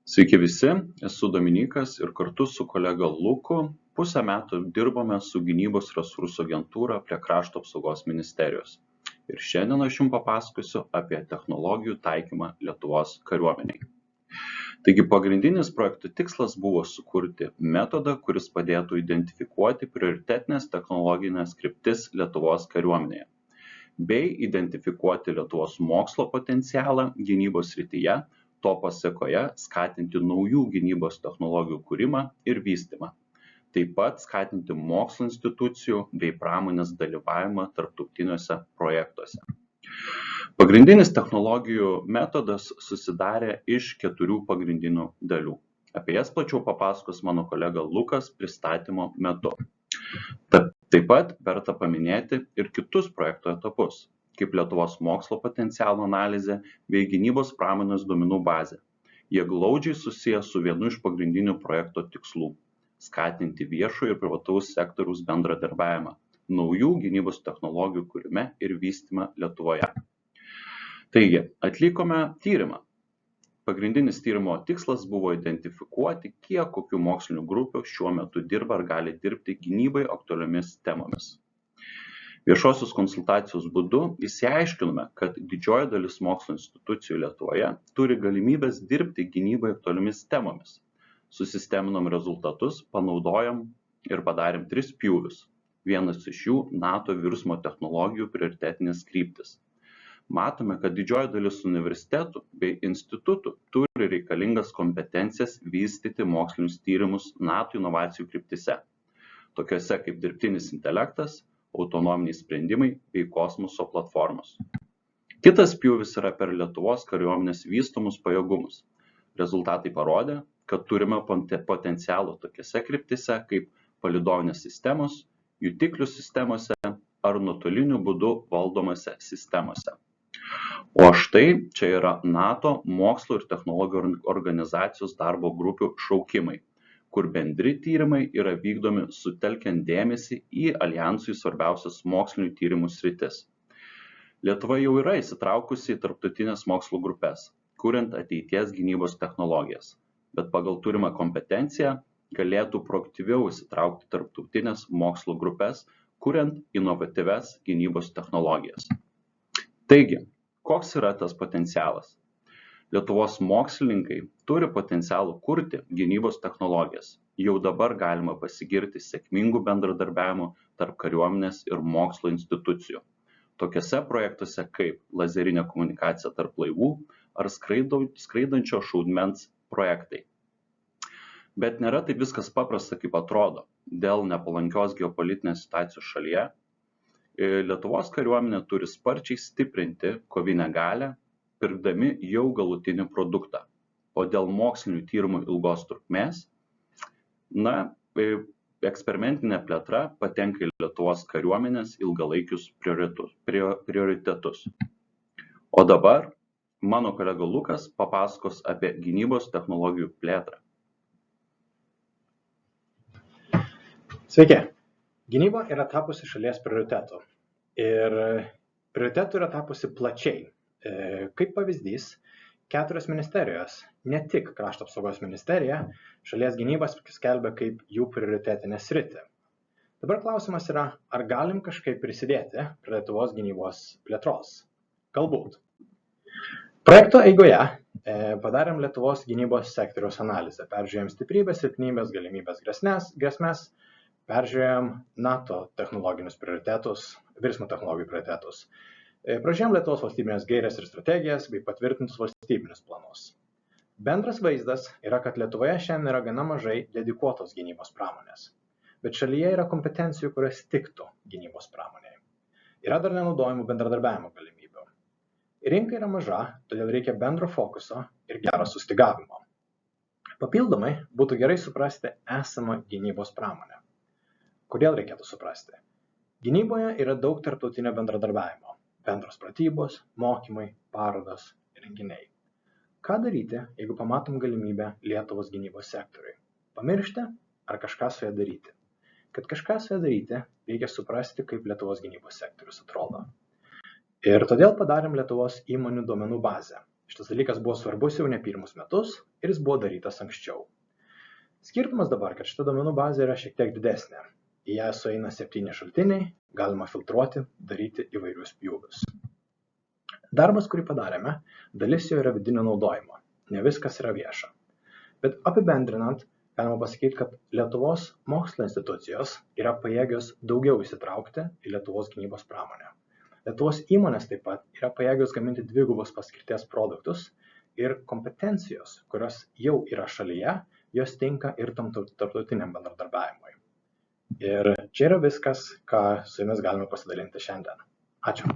Sveiki visi, esu Dominykas ir kartu su kolega Luku pusę metų dirbame su Gynybos resursų agentūra prie Krašto apsaugos ministerijos. Ir šiandien aš jums papasakosiu apie technologijų taikymą Lietuvos kariuomeniai. Taigi pagrindinis projekto tikslas buvo sukurti metodą, kuris padėtų identifikuoti prioritetinės technologinės kryptis Lietuvos kariuomenėje, bei identifikuoti Lietuvos mokslo potencialą gynybos srityje, to pasekoje skatinti naujų gynybos technologijų kūrimą ir vystymą. Taip pat skatinti mokslo institucijų bei pramonės dalyvavimą tarptautiniuose projektuose. Pagrindinis technologijų metodas susidarė iš 4 pagrindinių dalių. Apie jas plačiau papasakos mano kolega Lukas pristatymo metu. Taip pat verta paminėti ir kitus projekto etapus, kaip Lietuvos mokslo potencialo analizė bei gynybos pramonės duomenų bazė. Jie glaudžiai susiję su vienu iš pagrindinių projekto tikslų – skatinti viešojo ir privataus sektoriaus bendradarbiavimą, naujų gynybos technologijų kūrime ir vystymą Lietuvoje. Taigi, atlikome tyrimą. Pagrindinis tyrimo tikslas buvo identifikuoti, kiek kokių mokslinių grupių šiuo metu dirba ar gali dirbti gynybai aktualiomis temomis. Viešosios konsultacijos būdu išsiaiškinome, kad didžioji dalis mokslo institucijų Lietuvoje turi galimybės dirbti gynybai aktualiomis temomis. Susisteminom rezultatus, panaudojom ir padarėm 3 pjūvius. Vienas iš jų NATO virsmo technologijų prioritetinės kryptis. Matome, kad didžioji dalis universitetų bei institutų turi reikalingas kompetencijas vystyti mokslinius tyrimus NATO inovacijų kryptise, tokiuose kaip dirbtinis intelektas, autonominiai sprendimai bei kosmoso platformos. Kitas pjūvis yra per Lietuvos kariuomenės vystomus pajėgumus. Rezultatai parodė, kad turime potencialų tokiose kryptise kaip palydovinės sistemos, jutiklių sistemose ar nuotoliniu būdu valdomose sistemose. O štai čia yra NATO mokslo ir technologijų organizacijos darbo grupių šaukimai, kur bendri tyrimai yra vykdomi sutelkiant dėmesį į aljansui svarbiausias mokslinių tyrimų sritis. Lietuva jau yra įsitraukusi į tarptautinės mokslo grupes, kuriant ateities gynybos technologijas, bet pagal turimą kompetenciją galėtų proaktyviau įsitraukti tarptautinės mokslo grupes, kuriant inovatyvias gynybos technologijas. Taigi, koks yra tas potencialas? Lietuvos mokslininkai turi potencialą kurti gynybos technologijas. Jau dabar galima pasigirti sėkmingų bendradarbiavimų tarp kariuomenės ir mokslo institucijų. Tokiuose projektuose kaip lazerinė komunikacija tarp laivų ar skraidančio šaudmens projektai. Bet nėra taip viskas paprasta, kaip atrodo. Dėl nepalankios geopolitinės situacijos šalyje, Lietuvos kariuomenė turi sparčiai stiprinti kovinę galią, pirkdami jau galutinį produktą. O dėl mokslinių tyrimų ilgos trukmės, eksperimentinė plėtra patenka į Lietuvos kariuomenės ilgalaikius prioritetus. O dabar mano kolega Lukas papasakos apie gynybos technologijų plėtrą. Sveiki. Gynyba yra tapusi šalies prioritetu. Ir prioritetu yra tapusi plačiai. Kaip pavyzdys, 4 ministerijos, ne tik Krašto apsaugos ministerija, šalies gynybas skelbia kaip jų prioritetinę sritį. Dabar klausimas yra, ar galim kažkaip prisidėti prie Lietuvos gynybos plėtros? Galbūt. Projekto eigoje padarėm Lietuvos gynybos sektoriaus analizę, peržiūrėjom stiprybės, silpnybės, galimybės, grėsmes, peržiūrėjom NATO technologinius prioritetus, virsmo technologijų prioritetus. Pražiūrėjom Lietuvos valstybinės gaires ir strategijas bei patvirtintus valstybinius planus. Bendras vaizdas yra, kad Lietuvoje šiandien yra gana mažai dedikuotos gynybos pramonės, bet šalyje yra kompetencijų, kurios tiktų gynybos pramonėje. Yra dar nenaudojimų bendradarbiavimo galimybių. Rinka yra maža, todėl reikia bendro fokuso ir gero sustygavimo. Papildomai būtų gerai suprasti esamą gynybos pramonę. Kodėl reikėtų suprasti? Gynyboje yra daug tarptautinio bendradarbiavimo. Bendros pratybos, mokymai, parodos, renginiai. Ką daryti, jeigu pamatom galimybę Lietuvos gynybos sektoriui? Pamiršti ar kažką su ja daryti? Kad kažką su ja daryti, reikia suprasti, kaip Lietuvos gynybos sektorius atrodo. Ir todėl padarėm Lietuvos įmonių duomenų bazę, Šitas dalykas buvo svarbus jau ne pirmus metus ir jis buvo darytas anksčiau. Skirtumas dabar, kad šita duomenų bazė yra šiek tiek didesnė. Į ją sueina 7 šaltiniai, galima filtruoti, daryti įvairius pjūvius. Darbas, kurį padarėme, dalis jo yra vidinio naudojimo, ne viskas yra vieša. Bet apibendrinant, galima pasakyti, kad Lietuvos mokslo institucijos yra pajėgios daugiau įsitraukti į Lietuvos gynybos pramonę. Lietuvos įmonės taip pat yra pajėgios gaminti dvigubos paskirties produktus ir kompetencijos, kurios jau yra šalyje, jos tinka ir tam tarptautiniam bendradarbiavimui. Ir čia yra viskas, ką su jumis galime pasidalinti šiandien. Ačiū.